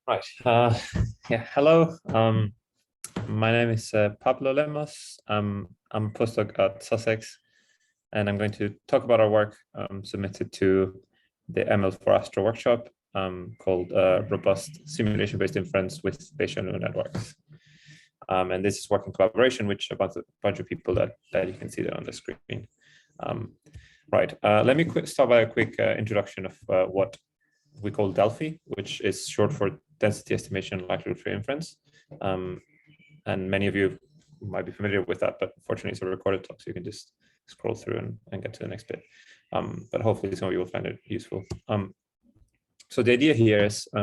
Right. Yeah. Hello. My name is Pablo Lemos. I'm a postdoc at Sussex, and I'm going to talk about our work submitted to the ML4Astro workshop called Robust Simulation-Based Inference with Bayesian Networks. And this is work in collaboration with a bunch of people that you can see there on the screen. Right. Let me start by a quick introduction of what we call Delphi, which is short for density estimation likelihood-free inference. And many of you might be familiar with that, but fortunately it's a recorded talk, so you can just scroll through and get to the next bit. But hopefully some of you will find it useful. So the idea here is we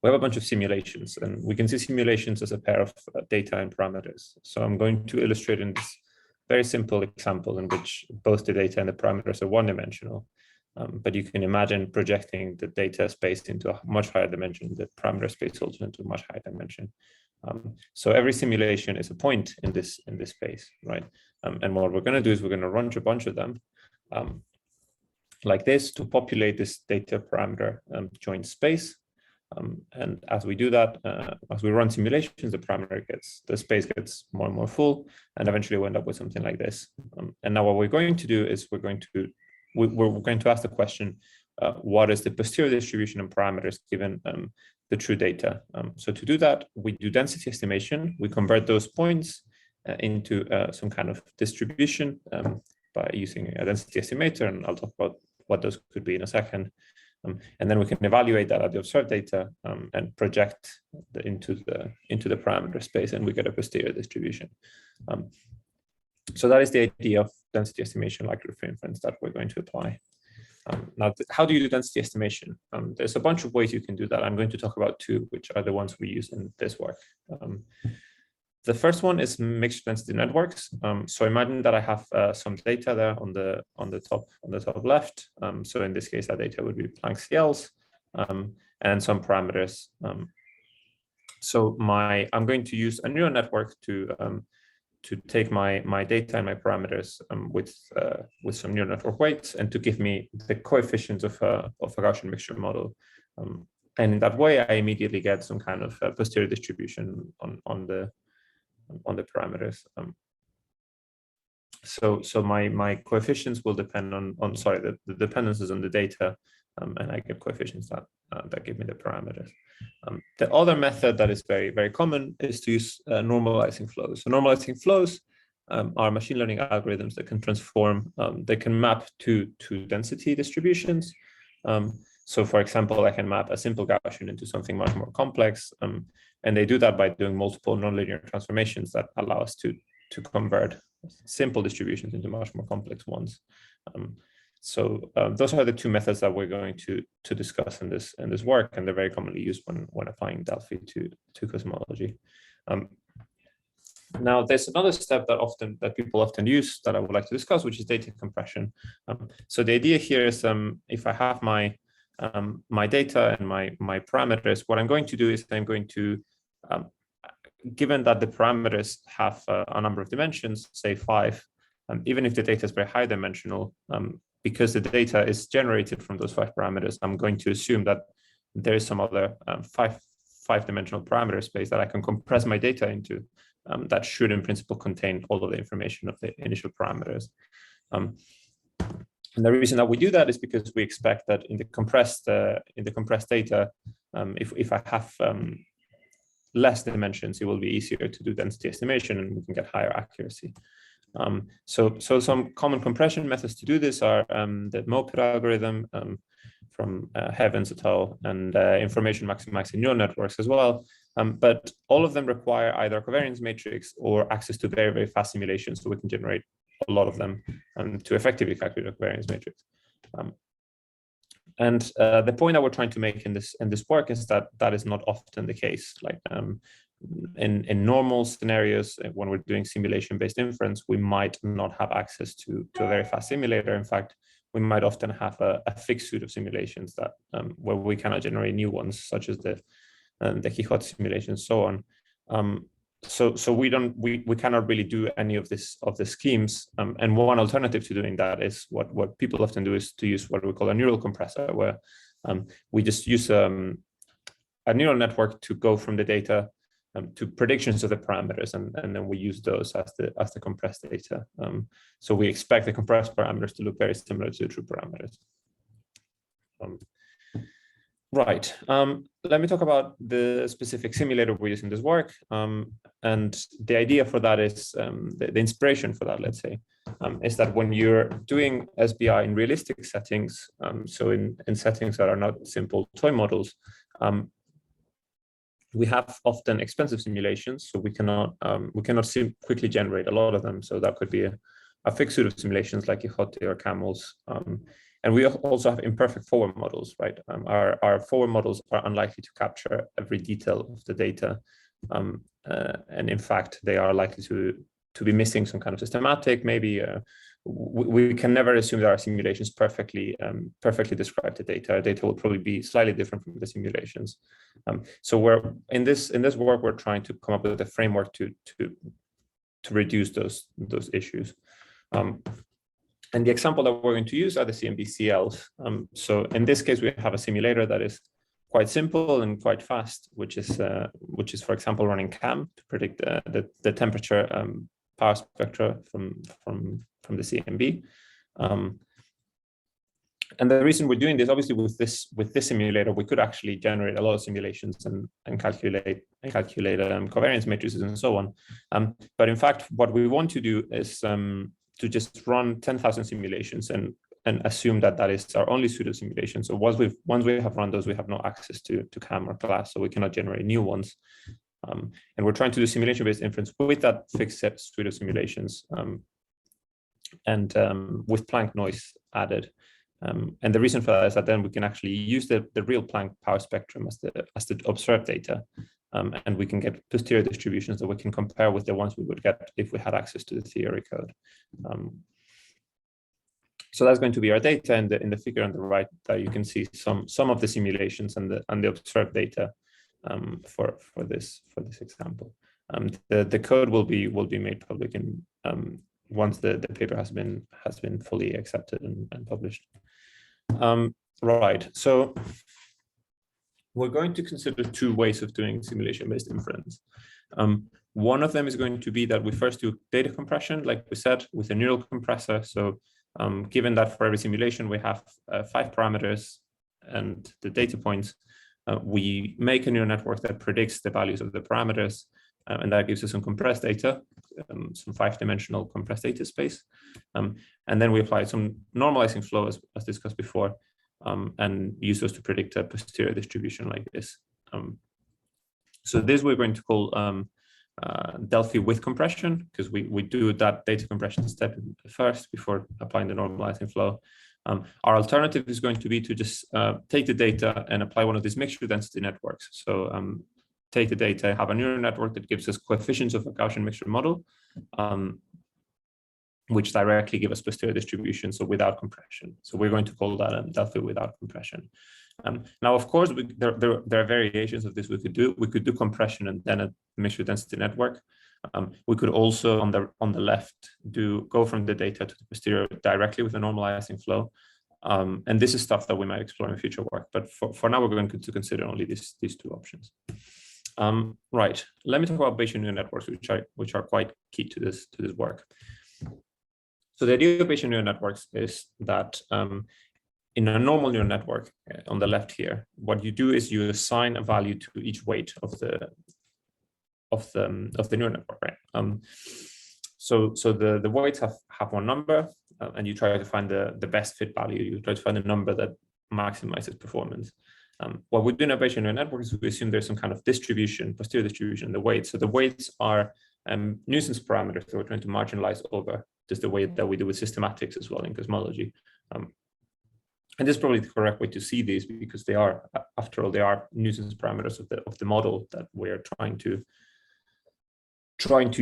have a bunch of simulations, and we can see simulations as a pair of data and parameters. So I'm going to illustrate in this very simple example in which both the data and the parameters are one-dimensional. But you can imagine projecting the data space into a much higher dimension, the parameter space also into a much higher dimension. So every simulation is a point in this space, right? And what we're going to do is we're going to run a bunch of them like this to populate this data parameter joint space. And as we do that, as we run simulations, the space gets more and more full, and eventually we end up with something like this. And now what we're going to do is we're going to ask the question, what is the posterior distribution and parameters given the true data? So to do that, we do density estimation. We convert those points into some kind of distribution by using a density estimator, and I'll talk about what those could be in a second. And then we can evaluate that at the observed data and project into the parameter space, and we get a posterior distribution. So that is the idea of density estimation likelihood-free inference that we're going to apply. Now, how do you do density estimation? There's a bunch of ways you can do that. I'm going to talk about two, which are the ones we use in this work. The first one is mixed density networks. So imagine that I have some data there on the top left. So in this case, that data would be Planck CLs and some parameters. So I'm going to use a neural network to take my data and my parameters with some neural network weights, and to give me the coefficients of a Gaussian mixture model. And in that way, I immediately get some kind of posterior distribution on the parameters. So my coefficients will depend on the dependencies on the data, and I get coefficients that give me the parameters. The other method that is very, very common is to use normalizing flows. So normalizing flows are machine learning algorithms that can transform, they can map to density distributions. So for example, I can map a simple Gaussian into something much more complex. And they do that by doing multiple nonlinear transformations that allow us to convert simple distributions into much more complex ones. So those are the two methods that we're going to discuss in this work, and they're very commonly used when applying Delphi to cosmology. Now, there's another step that people often use that I would like to discuss, which is data compression. So the idea here is if I have my data and my parameters, what I'm going to do is I'm going to, given that the parameters have a number of dimensions, say 5, even if the data is very high dimensional, because the data is generated from those 5 parameters, I'm going to assume that there is some other five-dimensional parameter space that I can compress my data into that should in principle contain all of the information of the initial parameters. And the reason that we do that is because we expect that in the compressed data, if I have less dimensions, it will be easier to do density estimation, and we can get higher accuracy. So some common compression methods to do this are the MOPED algorithm from Heavens et al. And information maximizing neural networks as well. But all of them require either a covariance matrix or access to very, very fast simulations, so we can generate a lot of them to effectively calculate a covariance matrix. And the point that we're trying to make in this work is that is not often the case. Like in normal scenarios, when we're doing simulation-based inference, we might not have access to a very fast simulator. In fact, we might often have a fixed suite of simulations that where we cannot generate new ones, such as the Quixote simulation, so on. So we cannot really do any of the schemes. And one alternative to doing that is what people often do is to use what we call a neural compressor, where we just use a neural network to go from the data to predictions of the parameters, and then we use those as the compressed data. So we expect the compressed parameters to look very similar to the true parameters. Right. Let me talk about the specific simulator we use in this work. And the idea for that is, the inspiration for that, let's say, is that when you're doing SBI in realistic settings, so in settings that are not simple toy models, we have often expensive simulations, so we cannot quickly generate a lot of them. So that could be a fixed suite of simulations like Quixote or camels. And we also have imperfect forward models, right? Our forward models are unlikely to capture every detail of the data. And in fact, they are likely to be missing some kind of systematic, maybe. We can never assume that our simulations perfectly describe the data. Our data will probably be slightly different from the simulations. So we're in this work, we're trying to come up with a framework to reduce those issues. And the example that we're going to use are the CMB-CLs. So in this case, we have a simulator that is quite simple and quite fast, which is, for example, running CAM to predict the temperature power spectra from the CMB. And the reason we're doing this, obviously, with this simulator, we could actually generate a lot of simulations and calculate covariance matrices and so on. But in fact, what we want to do is to just run 10,000 simulations and assume that is our only pseudo simulation. So once we have run those, we have no access to CAM or class, so we cannot generate new ones. And we're trying to do simulation-based inference with that fixed set pseudo simulations, and with Planck noise added. And the reason for that is that then we can actually use the real Planck power spectrum as the observed data, and we can get posterior distributions that we can compare with the ones we would get if we had access to the theory code. So that's going to be our data. And in the figure on the right, you can see some of the simulations and the observed data for this example. The code will be made public in once the paper has been fully accepted and published. Right. So we're going to consider two ways of doing simulation-based inference. One of them is going to be that we first do data compression, like we said, with a neural compressor. So given that for every simulation we have 5 parameters and the data points, we make a neural network that predicts the values of the parameters, and that gives us some compressed data, some 5-dimensional compressed data space. And then we apply some normalizing flow, as discussed before, and use those to predict a posterior distribution like this. So this we're going to call Delphi with compression, because we do that data compression step first before applying the normalizing flow. Our alternative is going to be to just take the data and apply one of these mixture density networks. So take the data, have a neural network that gives us coefficients of a Gaussian mixture model, which directly give us posterior distribution, so without compression. So we're going to call that Delphi without compression. Now, of course, there are variations of this we could do. We could do compression and then a mixture density network. We could also, on the left, go from the data to the posterior directly with a normalizing flow. And this is stuff that we might explore in future work. But for now, we're going to consider only these two options. Right. Let me talk about Bayesian neural networks, which are quite key to this work. So the idea of Bayesian neural networks is that in a normal neural network, on the left here, what you do is you assign a value to each weight of the neural network, right? So the weights have one number, and you try to find the best fit value. You try to find a number that maximizes performance. What we do in a Bayesian neural network is we assume there's some kind of distribution, posterior distribution in the weights. So the weights are nuisance parameters that we're trying to marginalize over, just the way that we do with systematics as well in cosmology. And this is probably the correct way to see these, because they are, after all, they are nuisance parameters of the model that we're trying to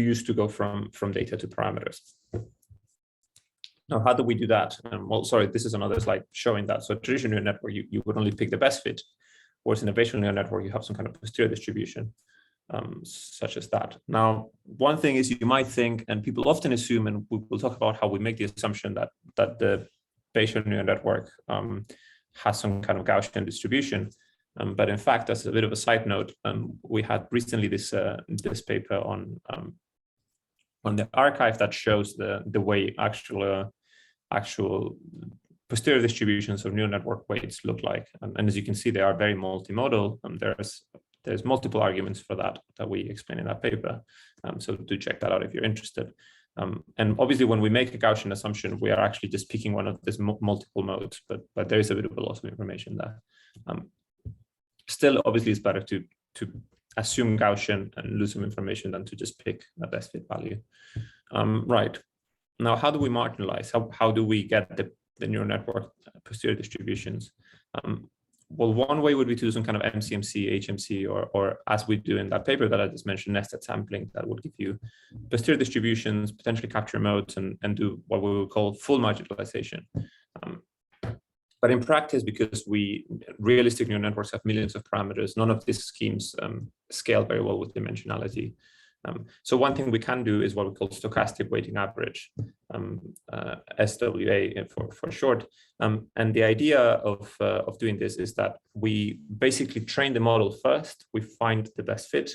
use to go from data to parameters. Now, how do we do that? Well, sorry, this is another slide showing that. So traditional neural network, you would only pick the best fit, whereas in a Bayesian neural network, you have some kind of posterior distribution, such as that. Now, one thing is you might think, and people often assume, and we'll talk about how we make the assumption that the Bayesian neural network has some kind of Gaussian distribution. But in fact, as a bit of a side note, we had recently this paper on the archive that shows the way actual posterior distributions of neural network weights look like. And as you can see, they are very multimodal. There's multiple arguments for that we explain in that paper. So do check that out if you're interested. And obviously, when we make a Gaussian assumption, we are actually just picking one of these multiple modes, but there is a bit of a loss of information there. Still, obviously, it's better to assume Gaussian and lose some information than to just pick the best fit value. Right. Now, how do we marginalize? How do we get the neural network posterior distributions? Well, one way would be to do some kind of MCMC, HMC, or as we do in that paper that I just mentioned, nested sampling that would give you posterior distributions, potentially capture modes, and do what we would call full marginalization. But in practice, because realistic neural networks have millions of parameters, none of these schemes scale very well with dimensionality. So one thing we can do is what we call stochastic weighting average, SWA for short. And the idea of doing this is that we basically train the model first, we find the best fit,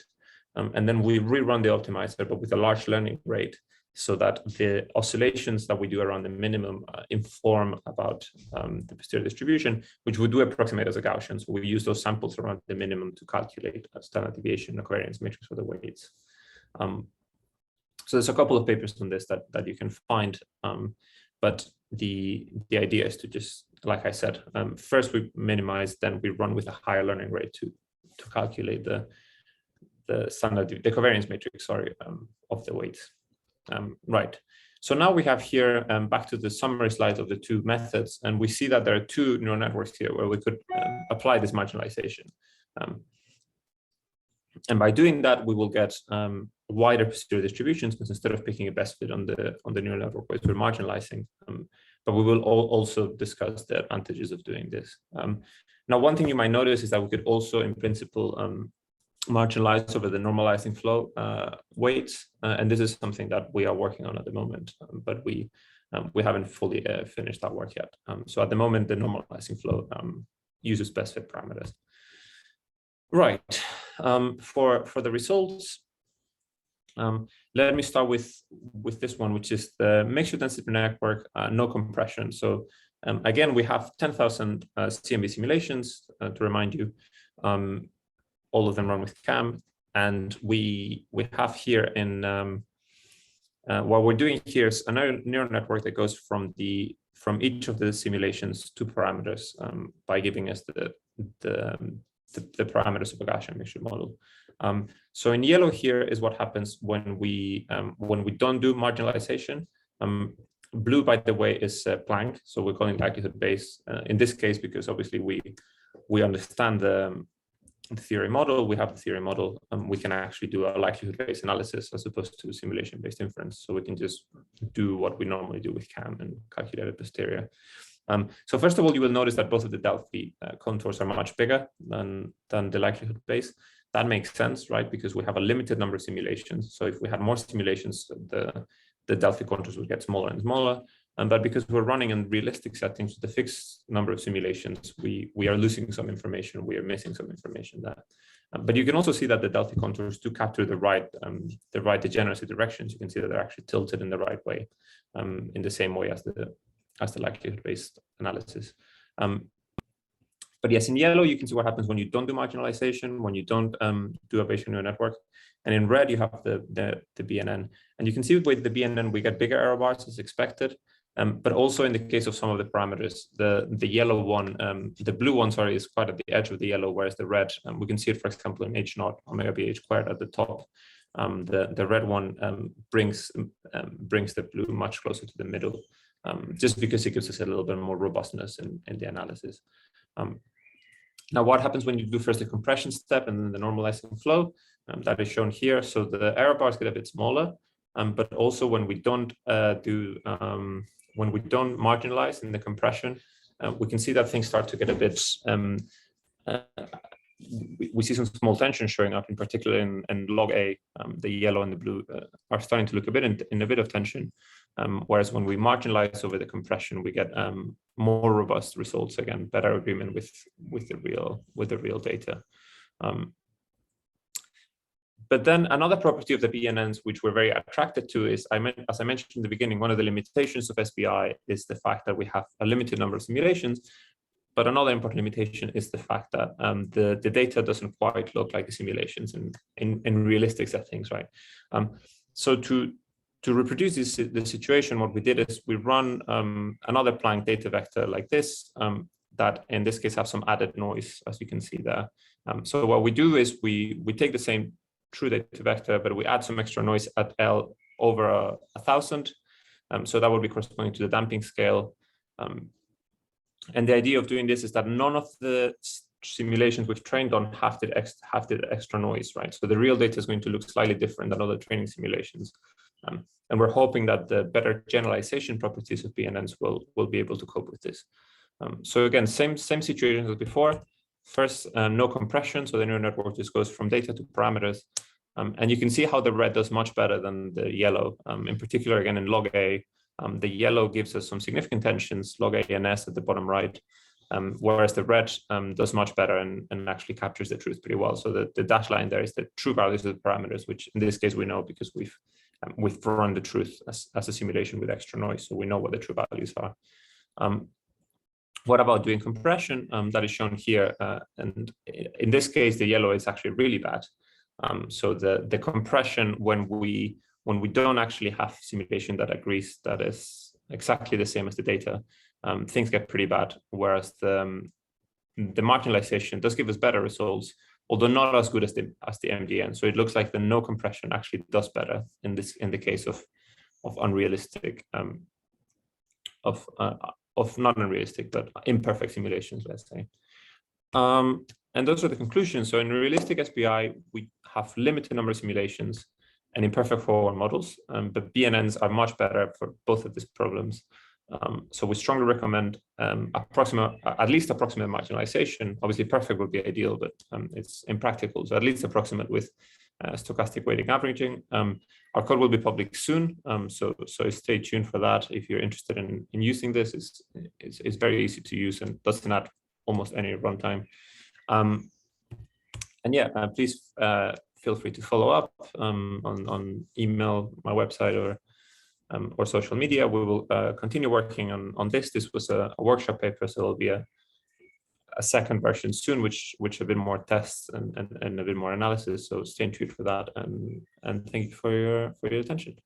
and then we rerun the optimizer, but with a large learning rate, so that the oscillations that we do around the minimum inform about the posterior distribution, which we do approximate as a Gaussian. So we use those samples around the minimum to calculate a standard deviation or covariance matrix for the weights. So there's a couple of papers on this that you can find, but the idea is to just, like I said, first we minimize, then we run with a higher learning rate to calculate the covariance matrix, of the weights. Right. So now we have here, back to the summary slides of the two methods, and we see that there are two neural networks here where we could apply this marginalization. And by doing that, we will get wider posterior distributions, because instead of picking a best fit on the neural network weights, we're marginalizing. But we will also discuss the advantages of doing this. Now, one thing you might notice is that we could also, in principle, marginalize over the normalizing flow weights, and this is something that we are working on at the moment, but we haven't fully finished that work yet. So at the moment, the normalizing flow uses best fit parameters. Right. For the results, let me start with this one, which is the mixture density network, no compression. So again, we have 10,000 CMB simulations, to remind you. All of them run with CAM, and we have here in what we're doing here is a neural network that goes from each of the simulations to parameters by giving us the parameters of a Gaussian mixture model. So in yellow here is what happens when we don't do marginalization. Blue, by the way, is Planck, so we're calling likelihood base in this case because obviously we understand the theory model. We have the theory model, and we can actually do a likelihood-based analysis as opposed to simulation-based inference. So we can just do what we normally do with CAM and calculate a posterior. So first of all, you will notice that both of the Delphi contours are much bigger than the likelihood base. That makes sense, right? Because we have a limited number of simulations. So if we had more simulations, the Delphi contours would get smaller and smaller. But because we're running in realistic settings with a fixed number of simulations, we are losing some information. We are missing some information there. But you can also see that the Delphi contours do capture the right degeneracy directions. You can see that they're actually tilted in the right way, in the same way as the likelihood-based analysis. But yes, in yellow, you can see what happens when you don't do marginalization, when you don't do a Bayesian neural network. And in red, you have the BNN. And you can see with the BNN, we get bigger error bars as expected. But also in the case of some of the parameters, the yellow one, the blue one, sorry, is quite at the edge of the yellow, whereas the red, we can see it, for example, in H0 omega b H squared at the top. The red one brings the blue much closer to the middle, just because it gives us a little bit more robustness in the analysis. Now, what happens when you do first the compression step and then the normalizing flow? That is shown here. So the error bars get a bit smaller, but also when we don't marginalize in the compression, we can see that things start to get a bit. We see some small tension showing up, in particular in log A. The yellow and the blue are starting to look a bit in a bit of tension. Whereas when we marginalize over the compression, we get more robust results, again, better agreement with the real data. But then another property of the BNNs, which we're very attracted to, is, as I mentioned in the beginning, one of the limitations of SBI is the fact that we have a limited number of simulations. But another important limitation is the fact that the data doesn't quite look like the simulations in realistic settings, right? So to reproduce the situation, what we did is we run another Planck data vector like this, that in this case have some added noise, as you can see there. So what we do is we take the same true data vector, but we add some extra noise at L over 1,000. So that would be corresponding to the damping scale. And the idea of doing this is that none of the simulations we've trained on have the extra noise, right? So the real data is going to look slightly different than other training simulations. And we're hoping that the better generalization properties of BNNs will be able to cope with this. So again, same situation as before. First, no compression, so the neural network just goes from data to parameters. And you can see how the red does much better than the yellow. In particular, again, in log A, the yellow gives us some significant tensions, log A and S at the bottom right, whereas the red does much better and actually captures the truth pretty well. So the dashed line there is the true values of the parameters, which in this case we know because we've run the truth as a simulation with extra noise, so we know what the true values are. What about doing compression? That is shown here, and in this case, the yellow is actually really bad. So the compression when we don't actually have simulation that agrees that is exactly the same as the data, things get pretty bad. Whereas the marginalization does give us better results, although not as good as the MDN. So it looks like the no compression actually does better in the case of unrealistic of not unrealistic, but imperfect simulations, let's say. And those are the conclusions. So in realistic SBI, we have limited number of simulations and imperfect forward models, but BNNs are much better for both of these problems. So we strongly recommend at least approximate marginalization. Obviously, perfect would be ideal, but it's impractical. So at least approximate with stochastic weighting averaging. Our code will be public soon, so stay tuned for that. If you're interested in using this, it's very easy to use and doesn't add almost any runtime. And yeah, please feel free to follow up on email, my website, or social media. We will continue working on this. This was a workshop paper, so there'll be a second version soon, which have been more tests and a bit more analysis. So stay tuned for that, and thank you for your attention.